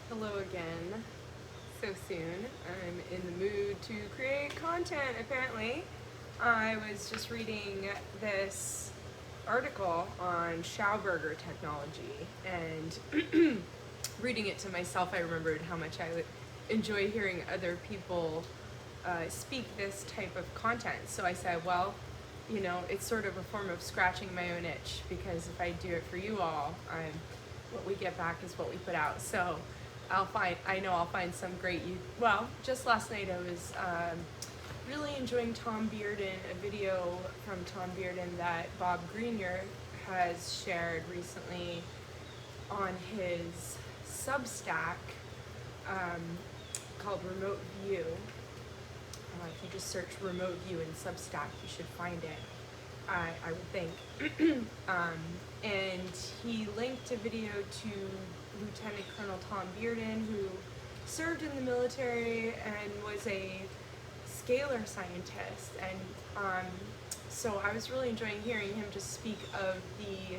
Hello again. So soon. I'm in the mood to create content, apparently. I was just reading this article on Schauberger technology, and reading it to myself, I remembered how much I would enjoy hearing other people speak this type of content. So I said, well, it's sort of a form of scratching my own itch, because if I do it for you all, what we get back is what we put out. So I know I'll find some great well, just last night I was really enjoying Tom Bearden, a video from Tom Bearden that Bob Greenyer has shared recently on his Substack called Remote View. If you just search Remote View in Substack, you should find it, I would think. And he linked a video to Lieutenant Colonel Tom Bearden, who served in the military and was a scalar scientist. And so I was really enjoying hearing him just speak of the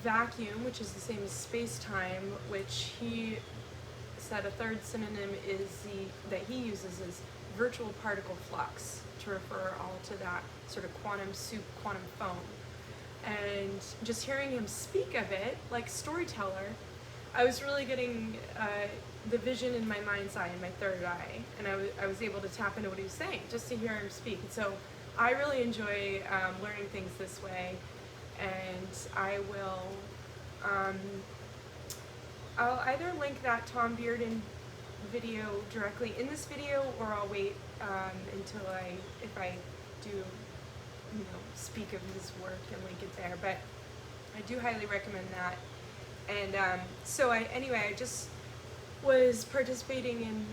vacuum, which is the same as space-time, which he said a third synonym is that he uses is virtual particle flux, to refer all to that sort of quantum soup, quantum foam. And just hearing him speak of it, like storyteller, I was really getting the vision in my mind's eye, in my third eye, and I was able to tap into what he was saying, just to hear him speak. And so I really enjoy learning things this way, and I'll either link that Tom Bearden video directly in this video, or I'll wait until if I do, speak of his work and link it there. But I do highly recommend that. And so I just was participating in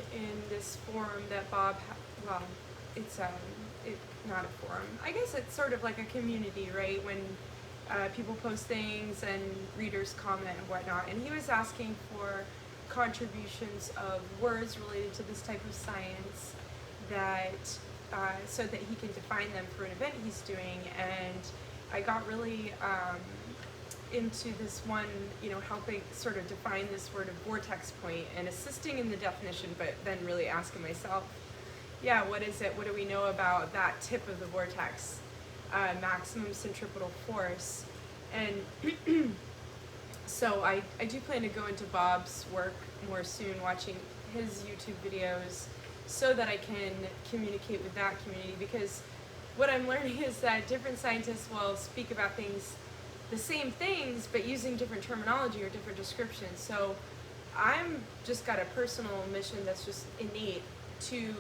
this forum that Bob, it's not a forum. I guess it's sort of like a community, right? When people post things and readers comment and whatnot. And he was asking for contributions of words related to this type of science so that he can define them for an event he's doing. And I got really into this one, helping sort of define this word of vortex point and assisting in the definition, but then really asking myself, what is it? What do we know about that tip of the vortex? Maximum centripetal force. And so I do plan to go into Bob's work more soon, watching his YouTube videos, so that I can communicate with that community, because what I'm learning is that different scientists will speak about things, the same things, but using different terminology or different descriptions. So I'm just got a personal mission that's just innate to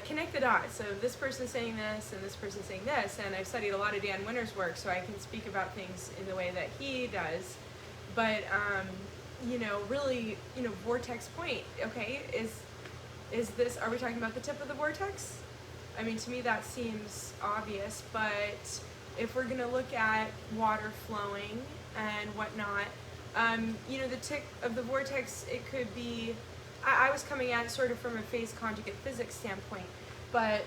connect the dots. So this person's saying this and this person's saying this, and I've studied a lot of Dan Winter's work, so I can speak about things in the way that he does. But really, vortex point, okay, is this, are we talking about the tip of the vortex? I mean, to me that seems obvious, but if we're gonna look at water flowing and whatnot, the tip of the vortex, it could be, I was coming at it sort of from a phase conjugate physics standpoint, but,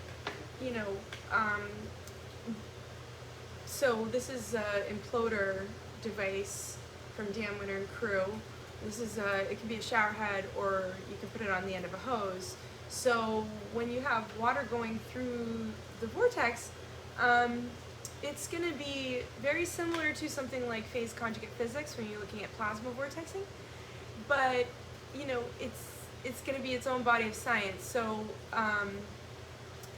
so this is an imploder device from Dan Winter and crew. This is it can be a shower head, or you can put it on the end of a hose. So when you have water going through the vortex, it's going to be very similar to something like phase conjugate physics when you're looking at plasma vortexing, but it's going to be its own body of science. So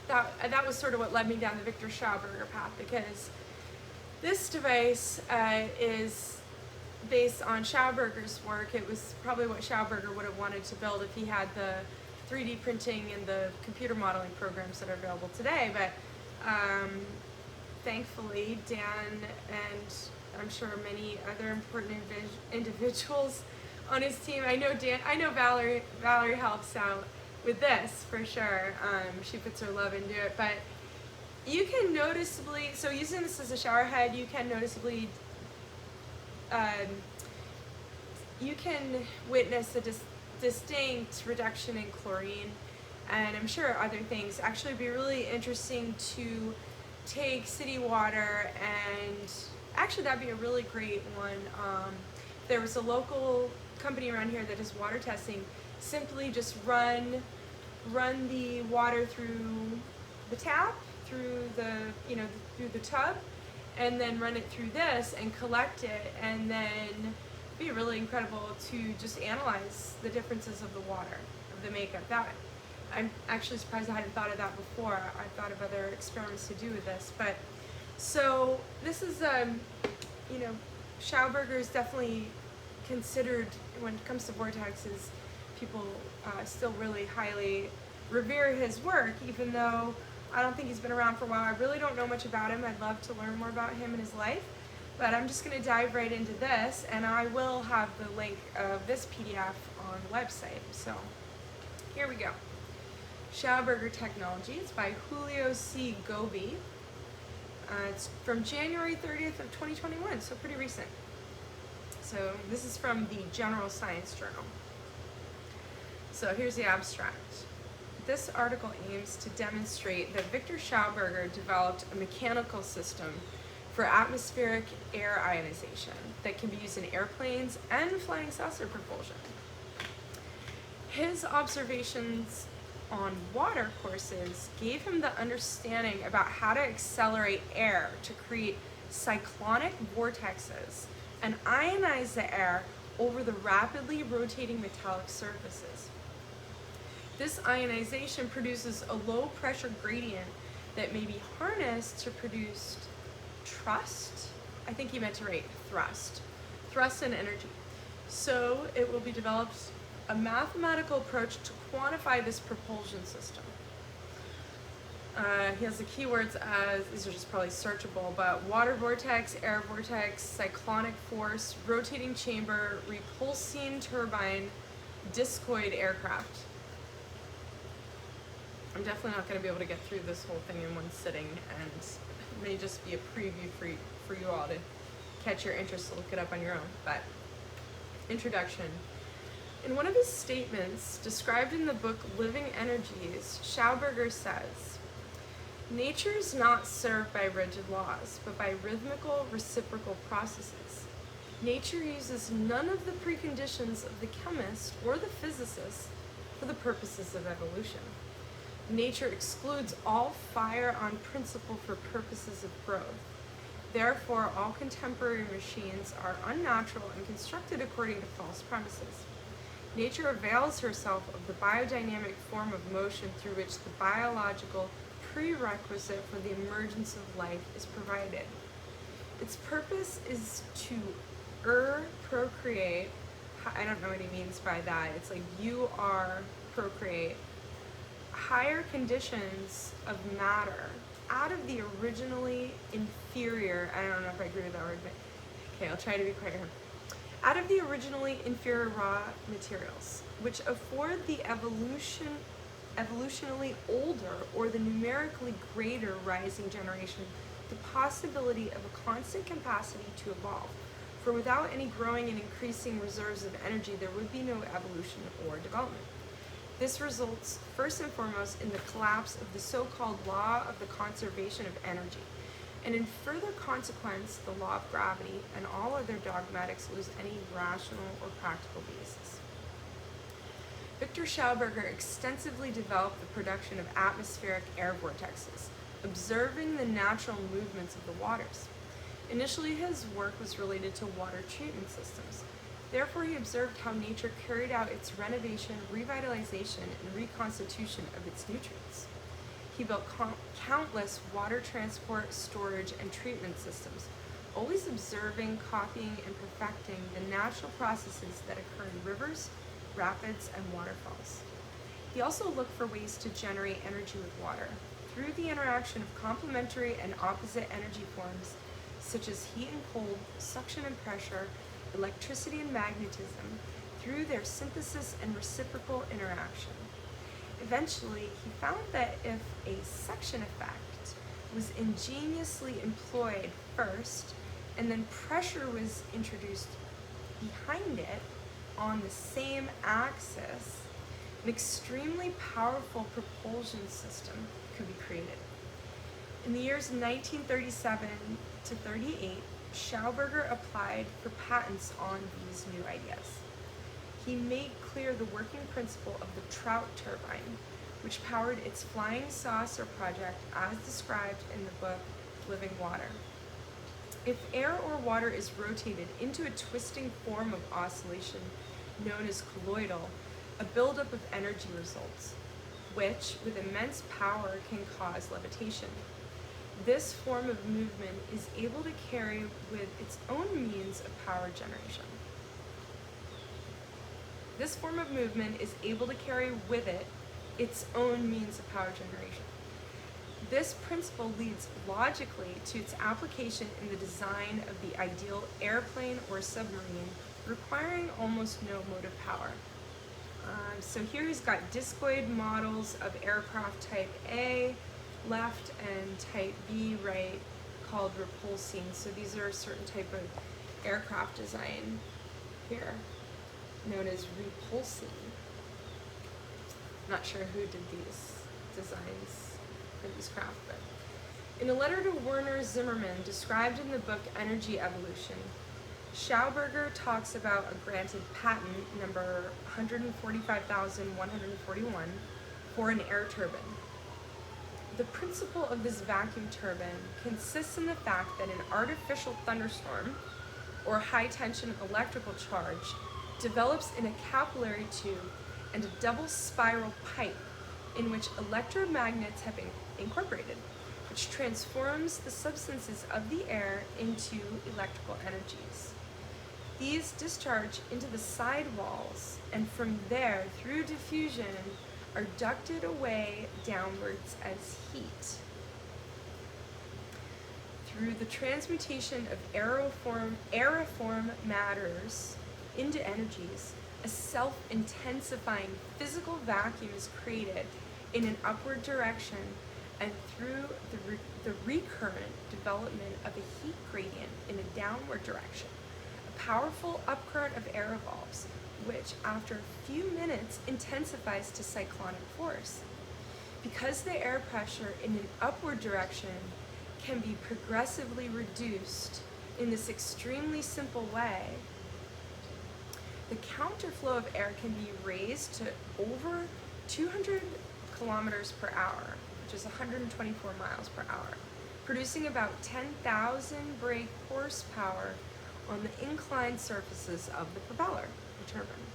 that was sort of what led me down the Viktor Schauberger path, because this device is based on Schauberger's work. It was probably what Schauberger would have wanted to build if he had the 3D printing and the computer modeling programs that are available today. But thankfully, Dan and I'm sure many other important individuals on his team. I know Valerie helps out with this for sure. She puts her love into it, but you can noticeably, so using this as a shower head, you can noticeably you can witness a distinct reduction in chlorine, and I'm sure other things. Actually, it'd be really interesting to take city water, and actually that'd be a really great one. There was a local company around here that does water testing simply just run the water through the tap, through the through the tub, and then run it through this and collect it, and then it'd be really incredible to just analyze the differences of the water, of the makeup. That I'm actually surprised I hadn't thought of that before. I thought of other experiments to do with this, but so this is Schauberger is definitely considered, when it comes to vortexes, people still really highly revere his work, even though I don't think he's been around for a while. I really don't know much about him. I'd love to learn more about him and his life, but I'm just going to dive right into this, and I will have the link of this PDF on the website. So here we go. Schauberger Technology. It's by Julio C Gobbi. It's from January 30th of 2021, so pretty recent. So this is from the General Science Journal. So here's the abstract. This article aims to demonstrate that Viktor Schauberger developed a mechanical system for atmospheric air ionization that can be used in airplanes and flying saucer propulsion. His observations on water courses gave him the understanding about how to accelerate air to create cyclonic vortexes and ionize the air over the rapidly rotating metallic surfaces. This ionization produces a low pressure gradient that may be harnessed to produce thrust. I think he meant to write thrust and energy. So it will be developed a mathematical approach to quantify this propulsion system. He has the keywords as, these are just probably searchable, but water vortex, air vortex, cyclonic force, rotating chamber, repulsine turbine, discoid aircraft. I'm definitely not going to be able to get through this whole thing in one sitting, and it may just be a preview for you all to catch your interest to look it up on your own. But introduction. In one of his statements described in the book Living Energies, Schauberger says, "Nature is not served by rigid laws, but by rhythmical reciprocal processes. Nature uses none of the preconditions of the chemist or the physicist for the purposes of evolution. Nature excludes all fire on principle for purposes of growth. Therefore, all contemporary machines are unnatural and constructed according to false premises. Nature avails herself of the biodynamic form of motion through which the biological prerequisite for the emergence of life is provided. Its purpose is to procreate." I don't know what he means by that. It's like you are procreate. "Higher conditions of matter out of the originally inferior," I don't know if I agree with that word, but okay, I'll try to be clear here. "Out of the originally inferior raw materials, which afford the evolutionally older or the numerically greater rising generation the possibility of a constant capacity to evolve. For without any growing and increasing reserves of energy, there would be no evolution or development. This results first and foremost in the collapse of the so-called law of the conservation of energy, and in further consequence, the law of gravity and all other dogmatics lose any rational or practical basis." Viktor Schauberger extensively developed the production of atmospheric air vortexes, observing the natural movements of the waters. Initially, his work was related to water treatment systems. Therefore, he observed how nature carried out its renovation, revitalization, and reconstitution of its nutrients. He built countless water transport, storage, and treatment systems, always observing, copying, and perfecting the natural processes that occur in rivers, rapids, and waterfalls. He also looked for ways to generate energy with water through the interaction of complementary and opposite energy forms such as heat and cold, suction and pressure, electricity and magnetism, through their synthesis and reciprocal interaction. Eventually, he found that if a suction effect was ingeniously employed first, and then pressure was introduced behind it on the same axis, an extremely powerful propulsion system could be created. In the years 1937 to 38, Schauberger applied for patents on these new ideas. he made clear the working principle of the trout turbine, which powered its flying saucer project as described in the book Living Water. If air or water is rotated into a twisting form of oscillation known as colloidal, a buildup of energy results, which, with immense power, can cause levitation. This form of movement is able to carry with its own means of power generation. This form of movement is able to carry with it its own means of power generation. This principle leads logically to its application in the design of the ideal airplane or submarine, requiring almost no motive power. So here he's got discoid models of aircraft type A left and type B right, called Repulsine. So these are a certain type of aircraft design here, known as Repulsine. Not sure who did these designs for these craft, but in a letter to Werner Zimmermann described in the book Energy Evolution, Schauberger talks about a granted patent number 145,141 for an air turbine. The principle of this vacuum turbine consists in the fact that an artificial thunderstorm or high tension electrical charge develops in a capillary tube and a double spiral pipe in which electromagnets have been incorporated, which transforms the substances of the air into electrical energies. These discharge into the side walls, and from there, through diffusion, are ducted away downwards as heat. Through the transmutation of aeriform matters into energies, a self-intensifying physical vacuum is created in an upward direction, and through the recurrent development of a heat gradient in a downward direction, a powerful upcurrent of air evolves, which after a few minutes intensifies to cyclonic force. Because the air pressure in an upward direction can be progressively reduced in this extremely simple way, the counterflow of air can be raised to over 200 kilometers per hour, which is 124 miles per hour, producing about 10,000 brake horsepower on the inclined surfaces of the propeller, the turbine.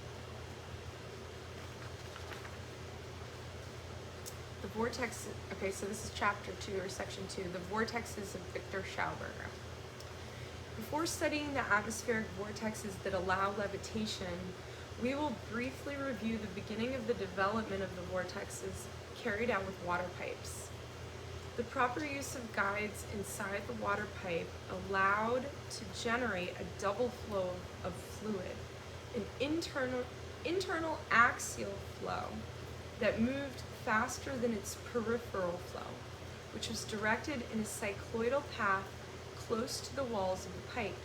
The vortex, okay, so this is chapter 2 or section 2, the vortexes of Viktor Schauberger. Before studying the atmospheric vortexes that allow levitation, we will briefly review the beginning of the development of the vortexes carried out with water pipes. The proper use of guides inside the water pipe allowed to generate a double flow of fluid, an internal axial flow that moved faster than its peripheral flow, which was directed in a cycloidal path close to the walls of the pipe.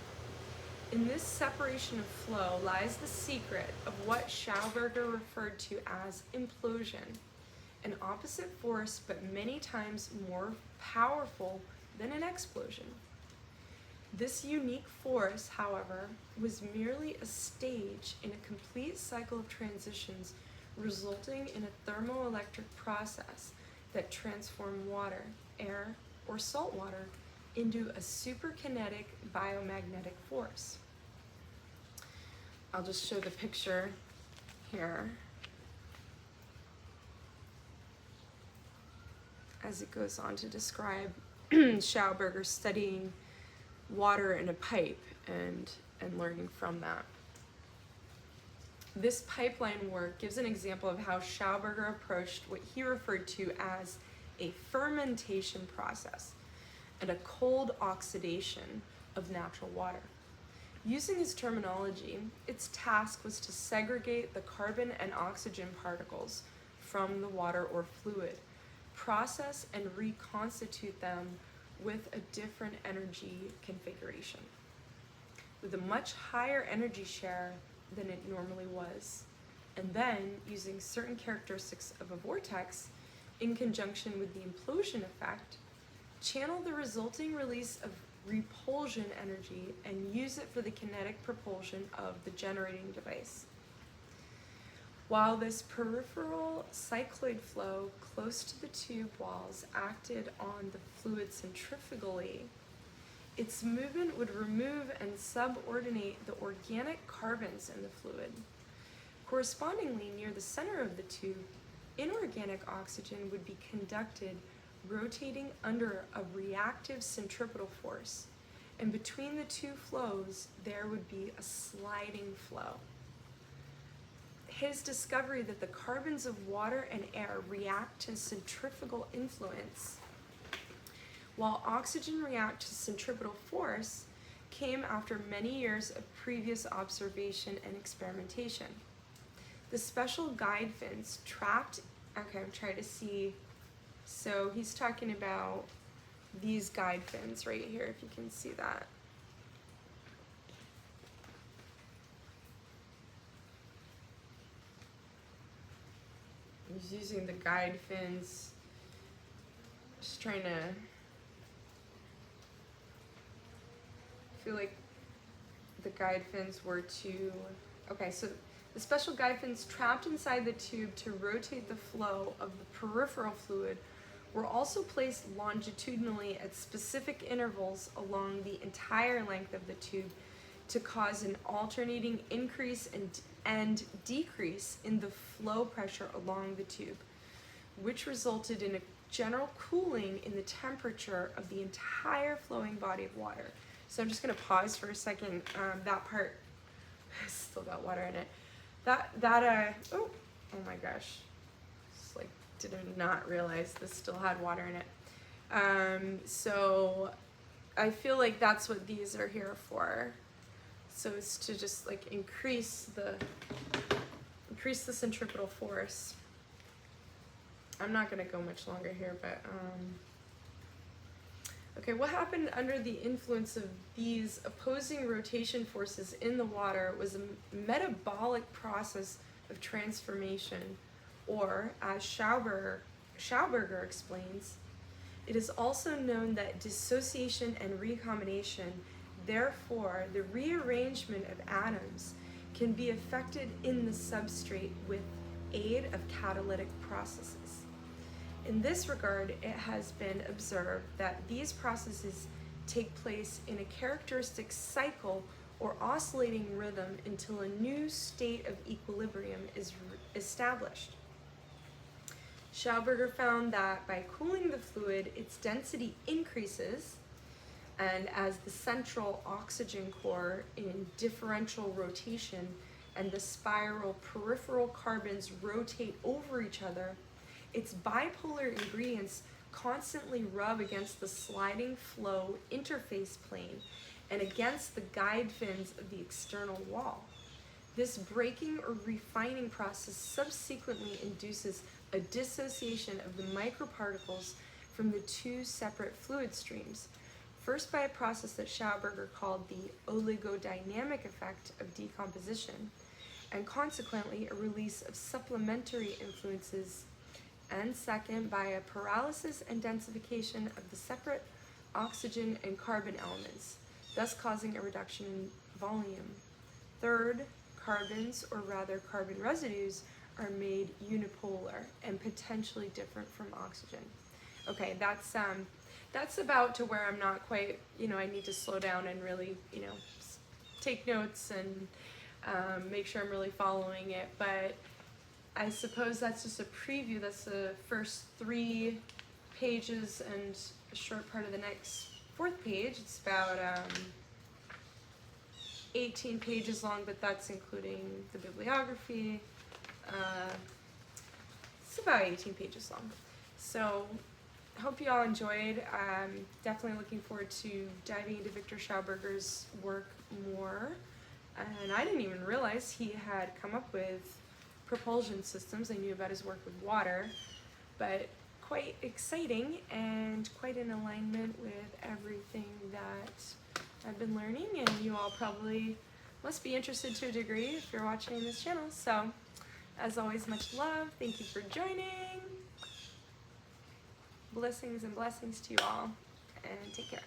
In this separation of flow lies the secret of what Schauberger referred to as implosion, an opposite force but many times more powerful than an explosion. This unique force, however, was merely a stage in a complete cycle of transitions resulting in a thermoelectric process that transformed water, air, or salt water into a superkinetic biomagnetic force. I'll just show the picture here as it goes on to describe Schauberger studying water in a pipe and learning from that. This pipeline work gives an example of how Schauberger approached what he referred to as a fermentation process and a cold oxidation of natural water. Using his terminology, its task was to segregate the carbon and oxygen particles from the water or fluid, process and reconstitute them with a different energy configuration, with a much higher energy share than it normally was, and then using certain characteristics of a vortex in conjunction with the implosion effect, channel the resulting release of repulsion energy and use it for the kinetic propulsion of the generating device. While this peripheral cycloid flow close to the tube walls acted on the fluid centrifugally, its movement would remove and subordinate the organic carbons in the fluid. Correspondingly, near the center of the tube, inorganic oxygen would be conducted, rotating under a reactive centripetal force, and between the two flows there would be a sliding flow. His discovery that the carbons of water and air react to centrifugal influence, while oxygen reacts to centripetal force, came after many years of previous observation and experimentation. The special guide fins trapped, okay, I'm trying to see, so he's talking about these guide fins right here, if you can see that. He's using the guide fins, just trying to, I feel like the guide fins were to, okay, so the special guide fins trapped inside the tube to rotate the flow of the peripheral fluid were also placed longitudinally at specific intervals along the entire length of the tube to cause an alternating increase and decrease in the flow pressure along the tube, which resulted in a general cooling in the temperature of the entire flowing body of water. So I'm just going to pause for a second. That part has still got water in it. Oh my gosh. Just like did not realize this still had water in it. So I feel like that's what these are here for. So it's to just like increase the centripetal force. I'm not gonna go much longer here, but okay, what happened under the influence of these opposing rotation forces in the water was a metabolic process of transformation, or as Schauberger explains, it is also known that dissociation and recombination, therefore the rearrangement of atoms, can be effected in the substrate with aid of catalytic processes. In this regard, it has been observed that these processes take place in a characteristic cycle or oscillating rhythm until a new state of equilibrium is established. Schauberger found that by cooling the fluid, its density increases, and as the central oxygen core in differential rotation and the spiral peripheral carbons rotate over each other, its bipolar ingredients constantly rub against the sliding flow interface plane and against the guide fins of the external wall. This breaking or refining process subsequently induces a dissociation of the microparticles from the two separate fluid streams, first by a process that Schauberger called the oligodynamic effect of decomposition, and consequently a release of supplementary influences, and second by a paralysis and densification of the separate oxygen and carbon elements, thus causing a reduction in volume. Third, carbons, or rather carbon residues, are made unipolar and potentially different from oxygen. Okay, that's about to where I'm not quite, I need to slow down and really, take notes and make sure I'm really following it. But I suppose that's just a preview. That's the first 3 pages and a short part of the next 4th page. It's about 18 pages long, but that's including the bibliography. It's about 18 pages long. So I hope you all enjoyed. I'm definitely looking forward to diving into Viktor Schauberger's work more. And I didn't even realize he had come up with propulsion systems. I knew about his work with water, but quite exciting and quite in alignment with everything that I've been learning, and you all probably must be interested to a degree if you're watching this channel. So, as always, much love. Thank you for joining. Blessings and blessings to you all, and take care.